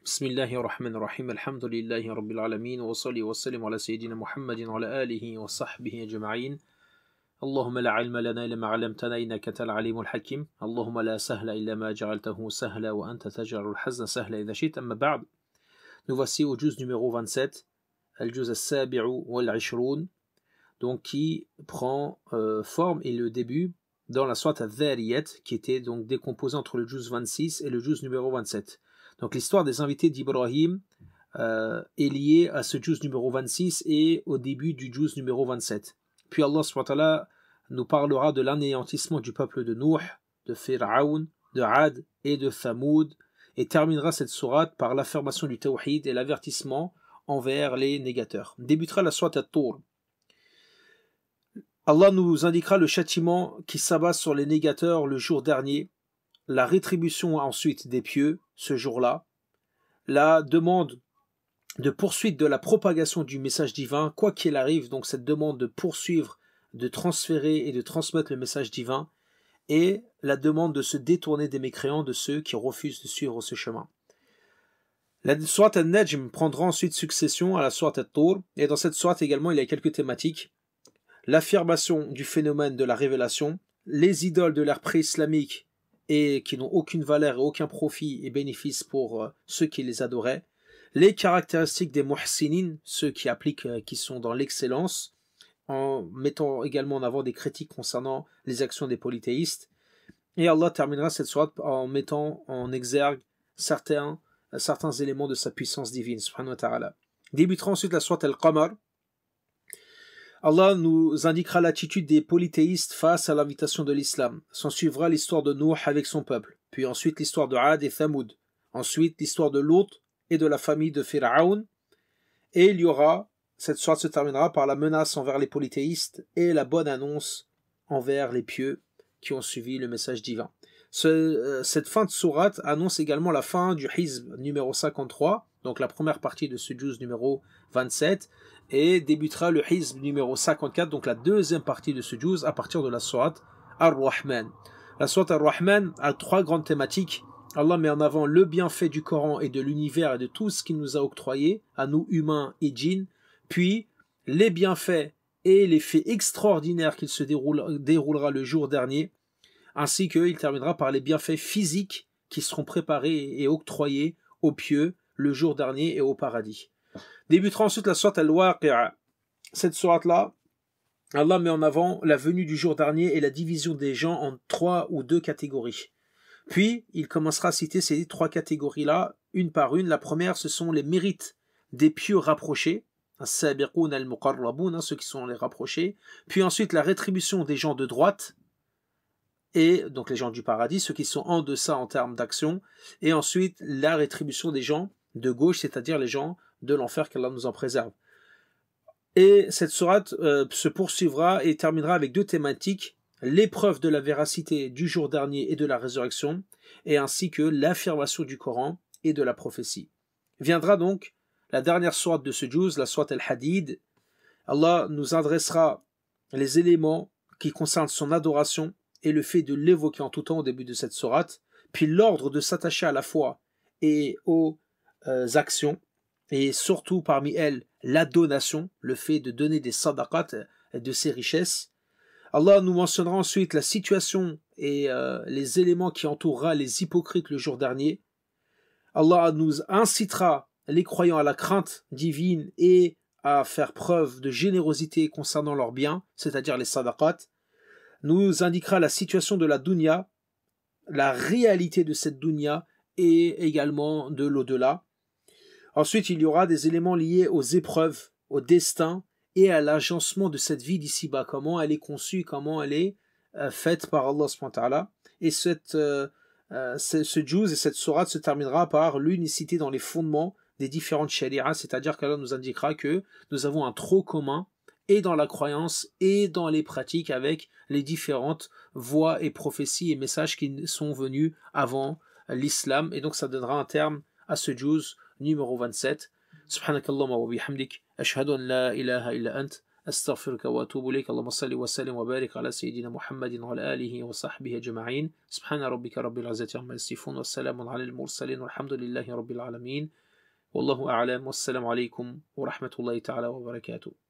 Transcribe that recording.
Bismillahir Rahmanir Rahim, alhamdulillahi rabbil alamin, wa salli wa sallim ala sayyidina Muhammadin wa ala alihi wa sahbihi ajma'in. Allahumma la ilma lana illa ma 'allamtana innaka antal alimul hakim. Allahumma la sahla illa ma ja'altahu sahla wa anta taj'alul hazna sahla idha shi'ta. Amma ba'd. Nous voici au juz numéro 27, al-juz as-sabi'u wal-'ishroun, donc qui prend forme et le début dans la sourate al-Dhariyat, qui était donc décomposée entre le juz 26 et le juz numéro 27. Donc l'histoire des invités d'Ibrahim est liée à ce juz numéro 26 et au début du juz numéro 27. Puis Allah subhanahu wa ta'ala nous parlera de l'anéantissement du peuple de Nuh, de Fir'aun, de Ad et de Thamoud, et terminera cette sourate par l'affirmation du tawhid et l'avertissement envers les négateurs. Débutera la sourate At-Tur. Allah nous indiquera le châtiment qui s'abat sur les négateurs le jour dernier, la rétribution ensuite des pieux ce jour-là, la demande de poursuite de la propagation du message divin, quoi qu'il arrive, donc cette demande de poursuivre, de transférer et de transmettre le message divin, et la demande de se détourner des mécréants, de ceux qui refusent de suivre ce chemin. La sourate An-Najm prendra ensuite succession à la sourate At-Tur, et dans cette sourate également il y a quelques thématiques: l'affirmation du phénomène de la révélation, les idoles de l'ère pré-islamique et qui n'ont aucune valeur et aucun profit et bénéfice pour ceux qui les adoraient, les caractéristiques des muhsinin, ceux qui appliquent, qui sont dans l'excellence, en mettant également en avant des critiques concernant les actions des polythéistes. Et Allah terminera cette sourate en mettant en exergue certains éléments de sa puissance divine, subhanahu wa ta'ala. Débutera ensuite la sourate Al-Qamar. Allah nous indiquera l'attitude des polythéistes face à l'invitation de l'islam. S'en suivra l'histoire de Nuh avec son peuple, puis ensuite l'histoire de Ad et Thamoud, ensuite l'histoire de Lot et de la famille de Fir'aun, et il y aura, cette sourate se terminera par la menace envers les polythéistes et la bonne annonce envers les pieux qui ont suivi le message divin. Cette fin de sourate annonce également la fin du hizb numéro 53, donc la première partie de ce juz numéro 27, et débutera le hizb numéro 54, donc la deuxième partie de ce juz, à partir de la sourate Ar-Rahman. La sourate Ar-Rahman a trois grandes thématiques. Allah met en avant le bienfait du Coran et de l'univers et de tout ce qu'il nous a octroyé, à nous humains et djinns, puis les bienfaits et les faits extraordinaires qu'il se déroulera le jour dernier, ainsi qu'il terminera par les bienfaits physiques qui seront préparés et octroyés aux pieux le jour dernier et au paradis. Débutera ensuite la sourate Al-Waqi'a. Cette sourate-là, Allah met en avant la venue du jour dernier et la division des gens en 3 ou 2 catégories. Puis, il commencera à citer ces 3 catégories-là, une par une. La première, ce sont les mérites des pieux rapprochés, as-sabiqoun al-muqarraboun, ceux qui sont les rapprochés. Puis ensuite, la rétribution des gens de droite, et donc les gens du paradis, ceux qui sont en deçà en termes d'action. Et ensuite, la rétribution des gens de gauche, c'est-à-dire les gens de l'enfer, qu'Allah nous en préserve. Et cette sourate se poursuivra et terminera avec 2 thématiques: l'épreuve de la véracité du jour dernier et de la résurrection, et ainsi que l'affirmation du Coran et de la prophétie. Viendra donc la dernière sourate de ce juz, la sourate Al-Hadid. Allah nous adressera les éléments qui concernent son adoration et le fait de l'évoquer en tout temps au début de cette sourate, puis l'ordre de s'attacher à la foi et aux actions, et surtout parmi elles la donation, le fait de donner des sadaqat, de ses richesses. Allah nous mentionnera ensuite la situation et les éléments qui entourera les hypocrites le jour dernier. Allah nous incitera les croyants à la crainte divine et à faire preuve de générosité concernant leurs biens, c'est-à-dire les sadaqat. Nous indiquera la situation de la dunya, la réalité de cette dunya et également de l'au-delà. Ensuite, il y aura des éléments liés aux épreuves, au destin et à l'agencement de cette vie d'ici-bas, comment elle est conçue, comment elle est faite par Allah subhanahu wa ta'ala. Et ce juz et cette sourate se terminera par l'unicité dans les fondements des différentes shari'as, c'est-à-dire qu'Allah nous indiquera que nous avons un tronc commun et dans la croyance et dans les pratiques avec les différentes voies et prophéties et messages qui sont venus avant l'islam. Et donc ça donnera un terme à ce juz numéro 27. Subhanakallahumma wa bihamdik, ashhadu an la ilaha illa ant, أستغفرك وأتوب إليك. اللهم صل وسلم وبارك على سيدنا محمد وعلى آله وصحبه أجمعين. سبحان ربك رب العزة عما يصفون والسلام على المرسلين والحمد لله رب العالمين. والله أعلم والسلام عليكم ورحمة الله تعالى وبركاته.